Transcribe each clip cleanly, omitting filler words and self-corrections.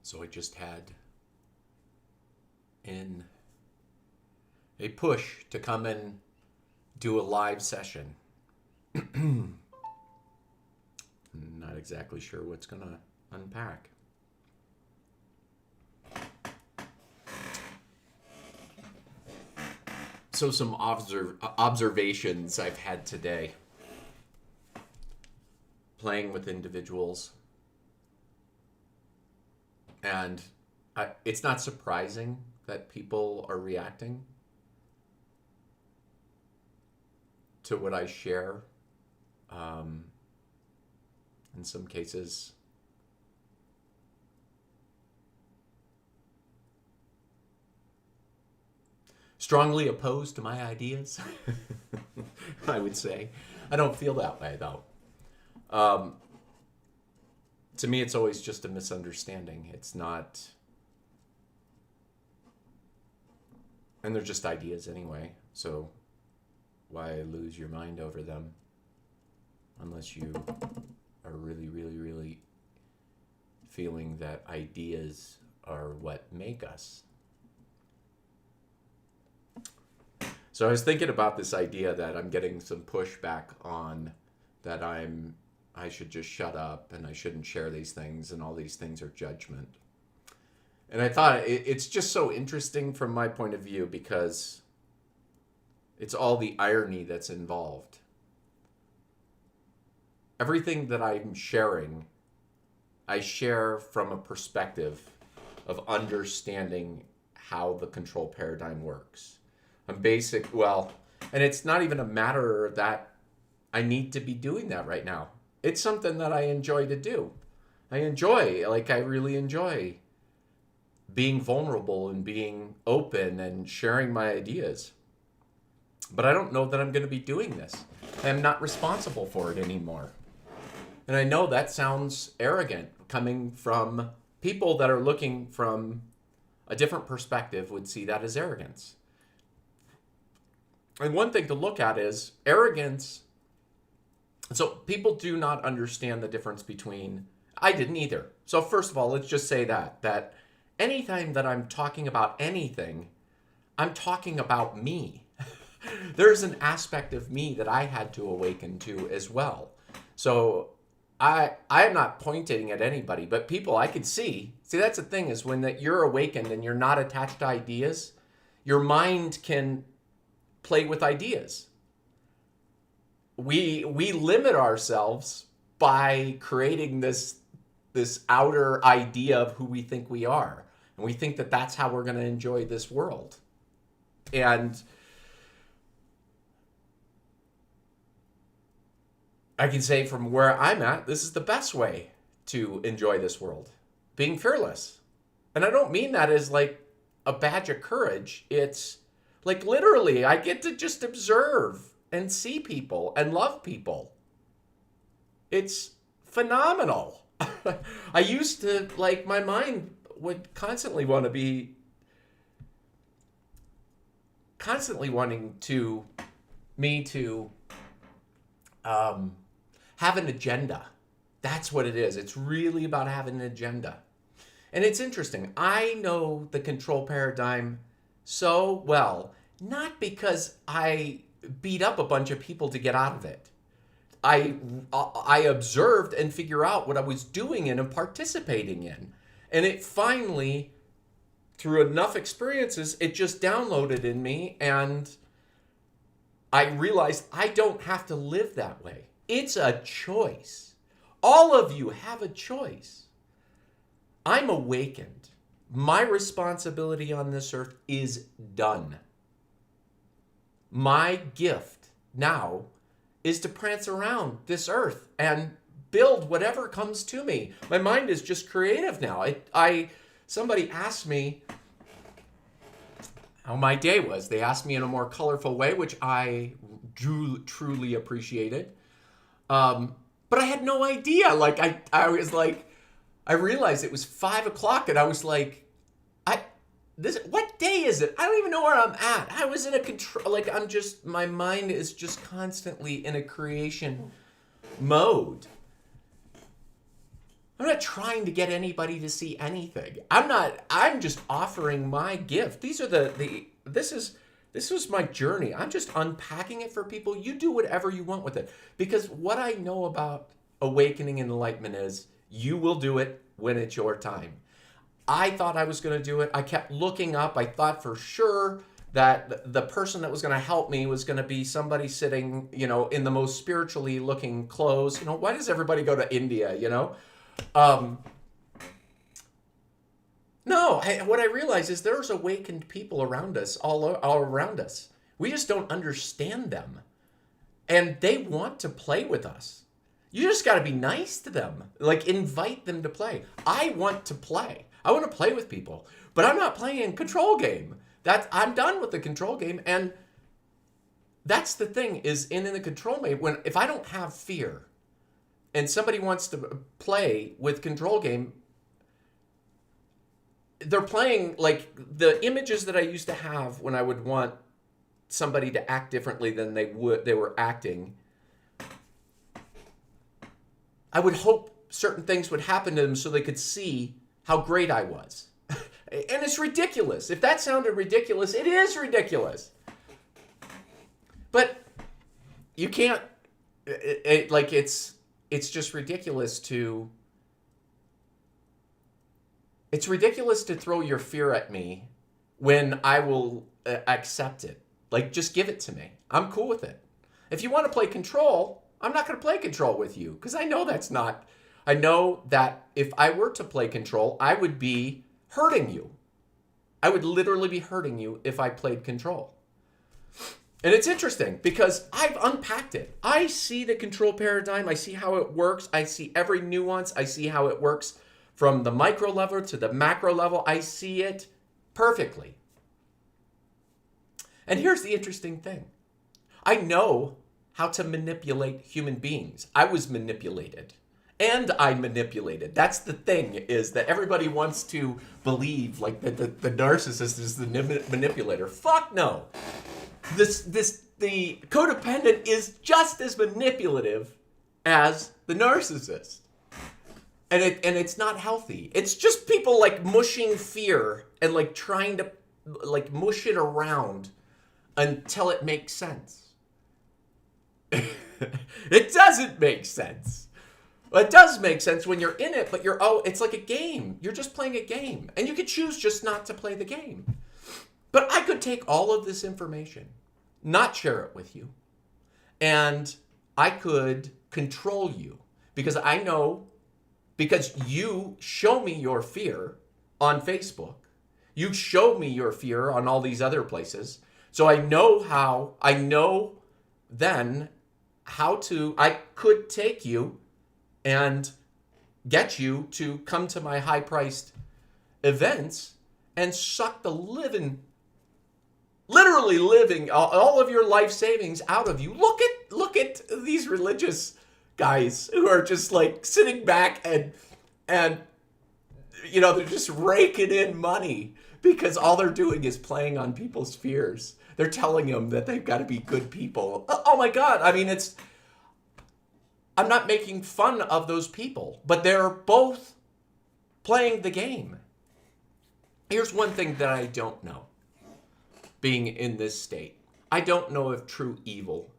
So I just had in a push to come and do a live session. Not exactly sure what's going to unpack. So some observations I've had today. Playing with individuals. And it's not surprising that people are reacting to what I share. In some cases, strongly opposed to my ideas, I would say. I don't feel that way, though. To me, it's always just a misunderstanding. It's not... And they're just ideas anyway, so why lose your mind over them unless you are really, really, really feeling that ideas are what make us. So I was thinking about this idea that I'm getting some pushback on, that I should just shut up and I shouldn't share these things and all these things are judgment. And I thought it's just so interesting from my point of view because it's all the irony that's involved. Everything that I'm sharing, I share from a perspective of understanding how the control paradigm works. And it's not even a matter that I need to be doing that right now. It's something that I enjoy to do. I really enjoy being vulnerable and being open and sharing my ideas. But I don't know that I'm going to be doing this. I'm not responsible for it anymore. And I know that sounds arrogant coming from people that are looking from a different perspective would see that as arrogance. And one thing to look at is arrogance. So people do not understand the difference between, I didn't either. So first of all, let's just say that anytime that I'm talking about anything, I'm talking about me. There's an aspect of me that I had to awaken to as well. So I am not pointing at anybody, but people I could see. See, that's the thing is when you're awakened and you're not attached to ideas, your mind can play with ideas. We limit ourselves by creating this outer idea of who we think we are. And we think that that's how we're going to enjoy this world. And I can say from where I'm at, this is the best way to enjoy this world. Being fearless. And I don't mean that as like a badge of courage. It's like literally, I get to just observe and see people and love people. It's phenomenal. I used to, my mind would constantly wanting me to have an agenda. That's what it is. It's really about having an agenda. And it's interesting. I know the control paradigm so well, not because I beat up a bunch of people to get out of it. I observed and figure out what I was doing in and participating in. And it finally, through enough experiences, it just downloaded in me and I realized I don't have to live that way. It's a choice. All of you have a choice. I'm awakened. My responsibility on this earth is done. My gift now is to prance around this earth and build whatever comes to me. My mind is just creative now. Somebody asked me how my day was. They asked me in a more colorful way, which I truly appreciated. But I had no idea. I was like, I realized it was 5 o'clock and I was like, what day is it? I don't even know where I'm at. I was in a control, my mind is just constantly in a creation mode. I'm not trying to get anybody to see anything. I'm just offering my gift. These are this was my journey. I'm just unpacking it for people. You do whatever you want with it. Because what I know about awakening and enlightenment is you will do it when it's your time. I thought I was going to do it. I kept looking up. I thought for sure that the person that was going to help me was going to be somebody sitting, in the most spiritually looking clothes. Why does everybody go to India, No, what I realize is there's awakened people around us, all around us. We just don't understand them. And they want to play with us. You just got to be nice to them. Like, invite them to play. I want to play. I want to play with people. But I'm not playing a control game. I'm done with the control game. And that's the thing, is in the control game, if I don't have fear and somebody wants to play with control game, they're playing like the images that I used to have when I would want somebody to act differently than they were acting. I would hope certain things would happen to them so they could see how great I was. And it's ridiculous. If that sounded ridiculous, it is ridiculous. But you can't, it's just ridiculous to, it's ridiculous to throw your fear at me when I will accept it. Like, just give it to me. I'm cool with it. If you want to play control, I'm not going to play control with you because I know that if I were to play control, I would be hurting you. I would literally be hurting you if I played control. And it's interesting because I've unpacked it. I see the control paradigm. I see how it works. I see every nuance. I see how it works from the micro level to the macro level. I see it perfectly. And here's the interesting thing. I know how to manipulate human beings. I was manipulated. And I manipulated. That's the thing, is that everybody wants to believe like that the narcissist is the manipulator. Fuck no. The codependent is just as manipulative as the narcissist. And it's not healthy. It's just people like mushing fear and like trying to like mush it around until it makes sense. It doesn't make sense. Well, it does make sense when you're in it, but it's like a game. You're just playing a game. And you could choose just not to play the game. But I could take all of this information, not share it with you, and I could control you because you show me your fear on Facebook. You show me your fear on all these other places. So I could take you and get you to come to my high-priced events and suck the literally living all of your life savings out of you. Look at these religious guys who are just like sitting back and they're just raking in money because all they're doing is playing on people's fears. They're telling them that they've got to be good people. Oh my God. I mean, I'm not making fun of those people, but they're both playing the game. Here's one thing that I don't know, being in this state. I don't know if true evil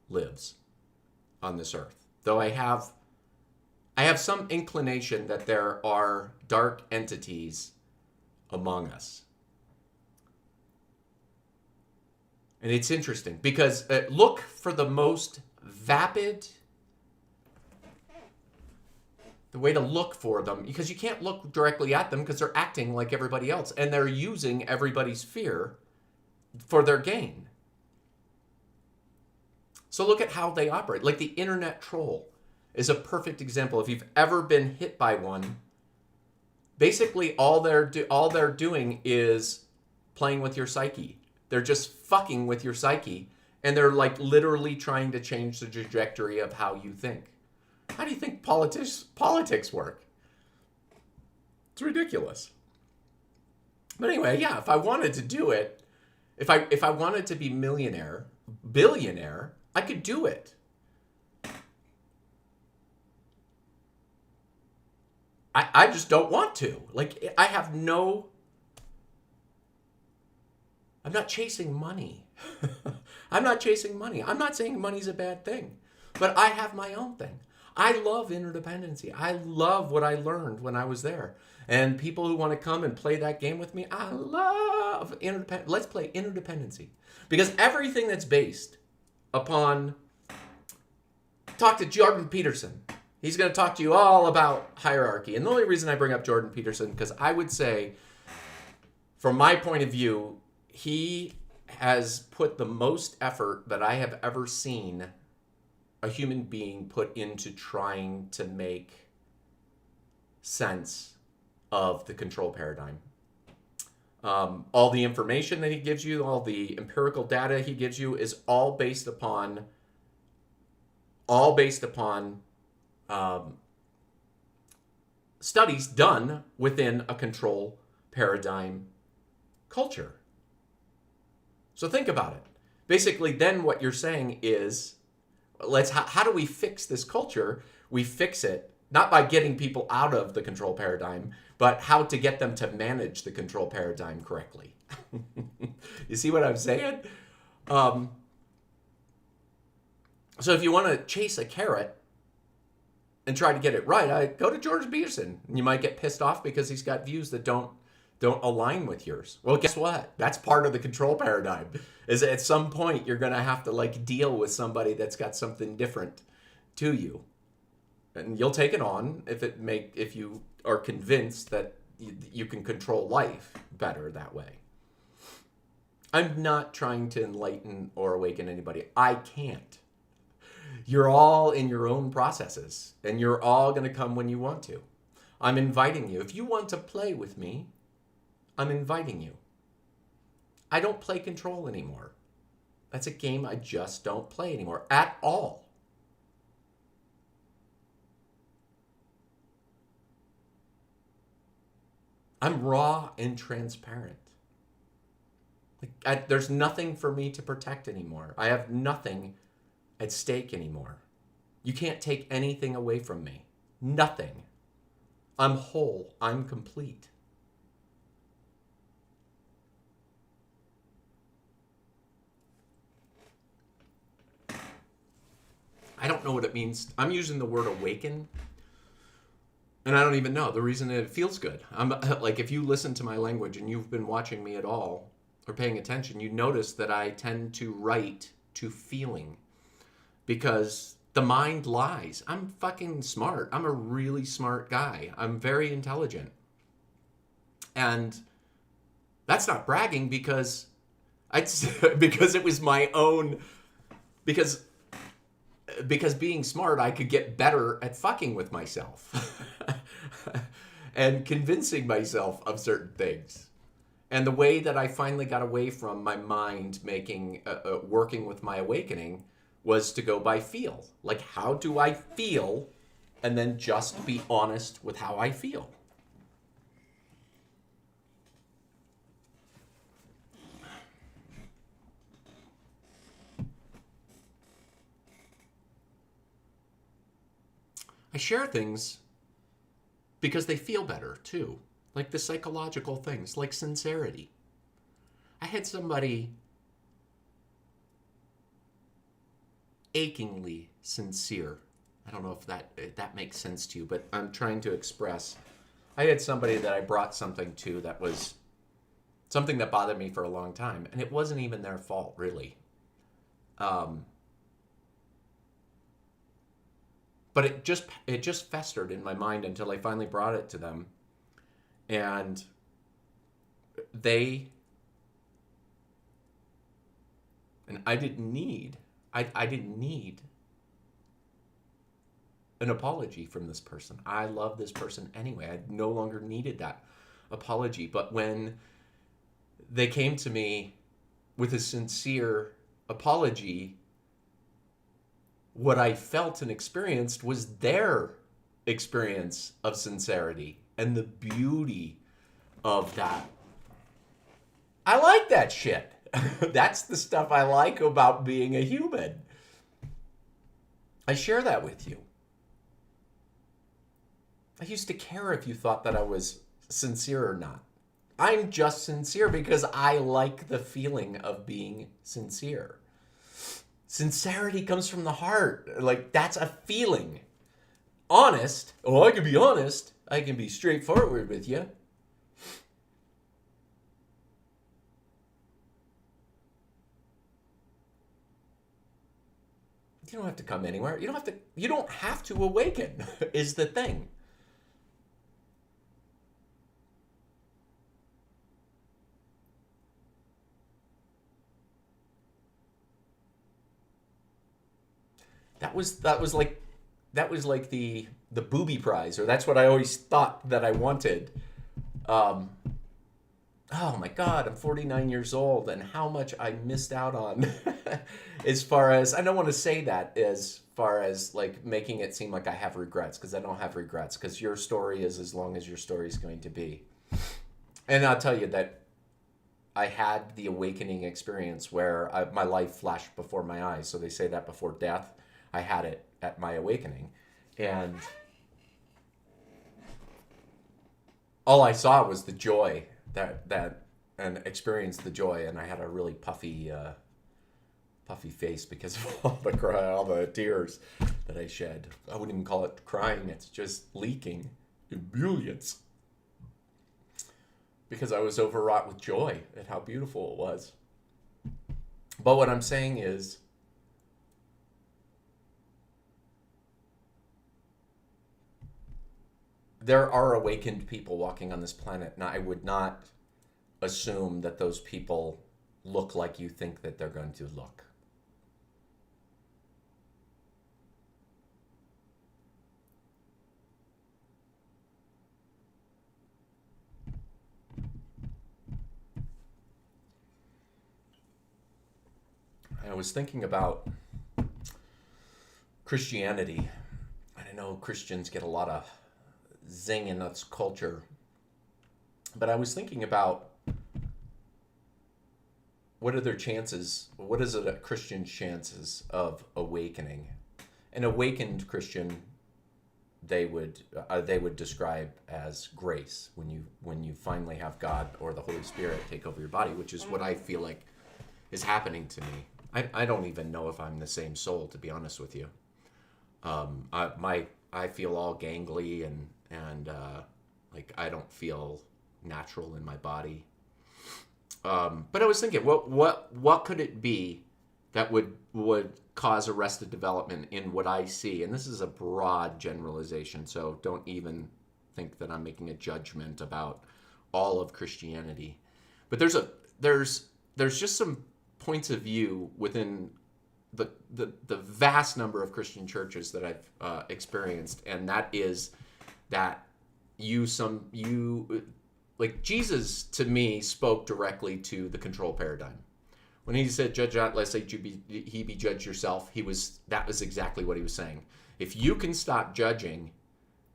lives on this earth, though I have some inclination that there are dark entities among us. And it's interesting because look for the most vapid. The way to look for them, because you can't look directly at them because they're acting like everybody else and they're using everybody's fear for their gain. So look at how they operate. Like the internet troll is a perfect example. If you've ever been hit by one, basically all they're doing is playing with your psyche. They're just fucking with your psyche, and they're like literally trying to change the trajectory of how you think. How do you think politics work? It's ridiculous. But anyway, yeah, if I wanted to do it, if I wanted to be billionaire, I could do it. I just don't want to. Like, I'm not chasing money. I'm not chasing money. I'm not saying money's a bad thing, but I have my own thing. I love interdependency. I love what I learned when I was there. And people who want to come and play that game with me, I love interdependence. Let's play interdependency. Because everything that's based upon, talk to Jordan Peterson. He's going to talk to you all about hierarchy. And the only reason I bring up Jordan Peterson, because I would say, from my point of view, he has put the most effort that I have ever seen a human being put into trying to make sense of the control paradigm. All the information that he gives you, all the empirical data he gives you, is all based upon studies done within a control paradigm culture. So think about it. Basically, then what you're saying is, how do we fix this culture? We fix it not by getting people out of the control paradigm, but how to get them to manage the control paradigm correctly. You see what I'm saying? So if you want to chase a carrot and try to get it right, I go to Jordan Peterson. You might get pissed off because he's got views that don't align with yours. Well, guess what? That's part of the control paradigm. Is at some point you're going to have to deal with somebody that's got something different to you. And you'll take it on if you are convinced that you can control life better that way. I'm not trying to enlighten or awaken anybody. I can't. You're all in your own processes, and you're all going to come when you want to. I'm inviting you. If you want to play with me, I'm inviting you. I don't play control anymore. That's a game I just don't play anymore at all. I'm raw and transparent. There's nothing for me to protect anymore. I have nothing at stake anymore. You can't take anything away from me. Nothing. I'm whole. I'm complete. I don't know what it means. I'm using the word awaken, and I don't even know the reason it feels good. I'm if you listen to my language and you've been watching me at all or paying attention, you notice that I tend to write to feeling because the mind lies. I'm fucking smart. I'm a really smart guy. I'm very intelligent. And that's not bragging because it was my own, because being smart, I could get better at fucking with myself and convincing myself of certain things. And the way that I finally got away from my mind working with my awakening was to go by feel. How do I feel? And then just be honest with how I feel. I share things because they feel better too. The psychological things, like sincerity. I had somebody achingly sincere. I don't know if that makes sense to you, but I'm trying to express. I had somebody that I brought something to that was something that bothered me for a long time, and it wasn't even their fault, really. But it just festered in my mind until I finally brought it to them. And I didn't need an apology from this person. I love this person anyway. I no longer needed that apology. But when they came to me with a sincere apology, what I felt and experienced was their experience of sincerity and the beauty of that. I like that shit. That's the stuff I like about being a human. I share that with you. I used to care if you thought that I was sincere or not. I'm just sincere because I like the feeling of being sincere. Sincerity comes from the heart. Like, that's a feeling. Honest. Oh, I can be honest. I can be straightforward with you. You don't have to come anywhere. You don't have to awaken is the thing. That was like the booby prize, or that's what I always thought that I wanted. Um, oh my God, I'm 49 years old, and how much I missed out on. As far as, I don't want to say that as far as like making it seem like I have regrets, because I don't have regrets, because your story is as long as your story is going to be. And I'll tell you that I had the awakening experience where my life flashed before my eyes. So they say that before death, I had it at my awakening. And all I saw was the joy that and experienced the joy, and I had a really puffy face because of all the tears that I shed. I wouldn't even call it crying, it's just leaking ebullience. Because I was overwrought with joy at how beautiful it was. But what I'm saying is, there are awakened people walking on this planet, and I would not assume that those people look like you think that they're going to look. I was thinking about Christianity. I know Christians get a lot of zing in its culture, but I was thinking about what are their chances, what is a Christian's chances of awakening? An awakened Christian, they would describe as grace, when you finally have God or the Holy Spirit take over your body, which is what I feel like is happening to me. I don't even know if I'm the same soul, to be honest with you. I feel all gangly and like I don't feel natural in my body. But I was thinking, what could it be that would cause arrested development in what I see? And this is a broad generalization, so don't even think that I'm making a judgment about all of Christianity. But there's just some points of view within the vast number of Christian churches that I've experienced, and that is that like Jesus to me spoke directly to the control paradigm. When he said, "Judge not, lest he be judged yourself," that was exactly what he was saying. If you can stop judging,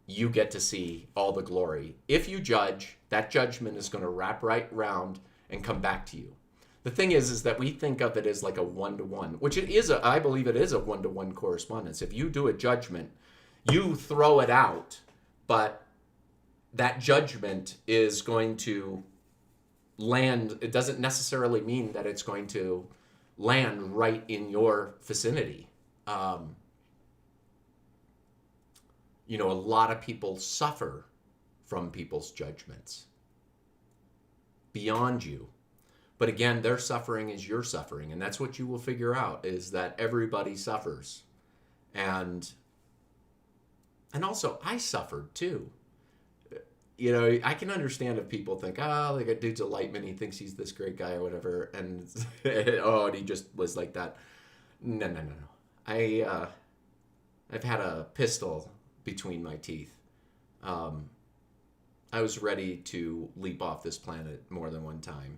you get to see all the glory. If you judge, that judgment is going to wrap right round and come back to you. The thing is that we think of it as like a one-to-one, which it is. I believe it is a one-to-one correspondence. If you do a judgment, you throw it out, but that judgment is going to land. It doesn't necessarily mean that it's going to land right in your vicinity. A lot of people suffer from people's judgments beyond you. But again, their suffering is your suffering, and that's what you will figure out, is that everybody suffers. And also, I suffered too. I can understand if people think, like a dude's a lightman, he thinks he's this great guy or whatever, and and he just was like that. No. I've had a pistol between my teeth. I was ready to leap off this planet more than one time.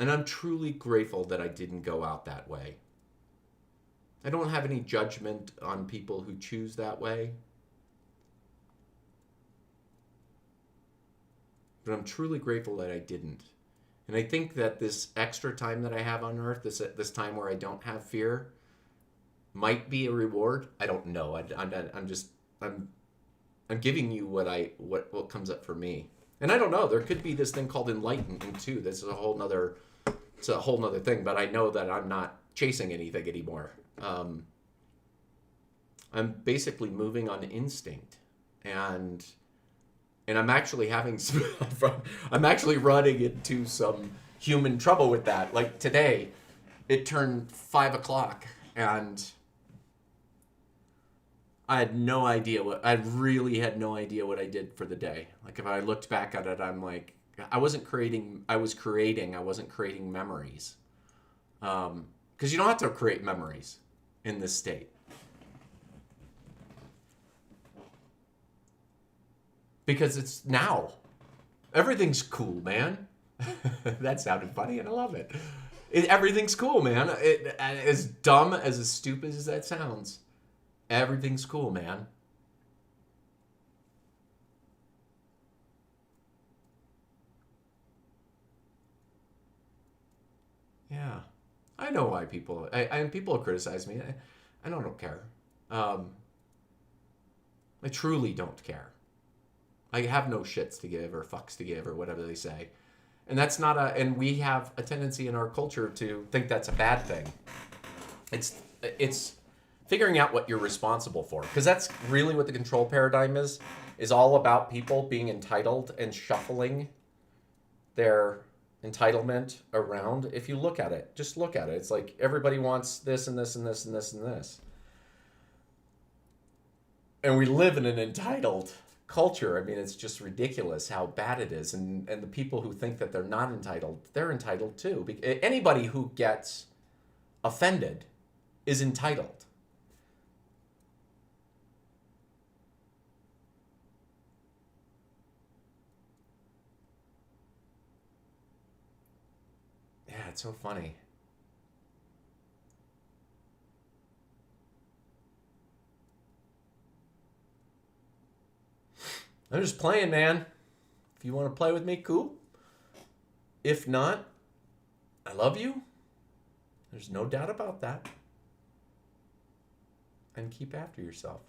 And I'm truly grateful that I didn't go out that way. I don't have any judgment on people who choose that way. But I'm truly grateful that I didn't. And I think that this extra time that I have on Earth, this time where I don't have fear, might be a reward. I don't know. I'm just I'm I'm giving you what comes up for me. And I don't know. There could be this thing called enlightenment too. This is a whole nother. It's a whole nother thing. But I know that I'm not chasing anything anymore. I'm basically moving on instinct, and I'm actually having some, I'm actually running into some human trouble with that. Like today, it turned 5 o'clock, and I really had no idea what I did for the day. Like if I looked back at it, I'm like, I wasn't creating, I was creating, I wasn't creating memories. Because you don't have to create memories in this state. Because it's now. Everything's cool, man. That sounded funny and I love it. Everything's cool, man. As dumb, as stupid as that sounds, everything's cool, man. Yeah. I know why people criticize me. I don't care. Um, I truly don't care. I have no shits to give or fucks to give or whatever they say. And that's not and we have a tendency in our culture to think that's a bad thing. It's figuring out what you're responsible for, because that's really what the control paradigm is all about. People being entitled and shuffling their entitlement around. If you look at it, just look at it. It's like everybody wants this and this and this and this and this. And we live in an entitled culture. I mean, it's just ridiculous how bad it is. And the people who think that they're not entitled, they're entitled too. Anybody who gets offended is entitled. Yeah, it's so funny. I'm just playing, man. If you want to play with me, cool. If not, I love you. There's no doubt about that. And keep after yourself.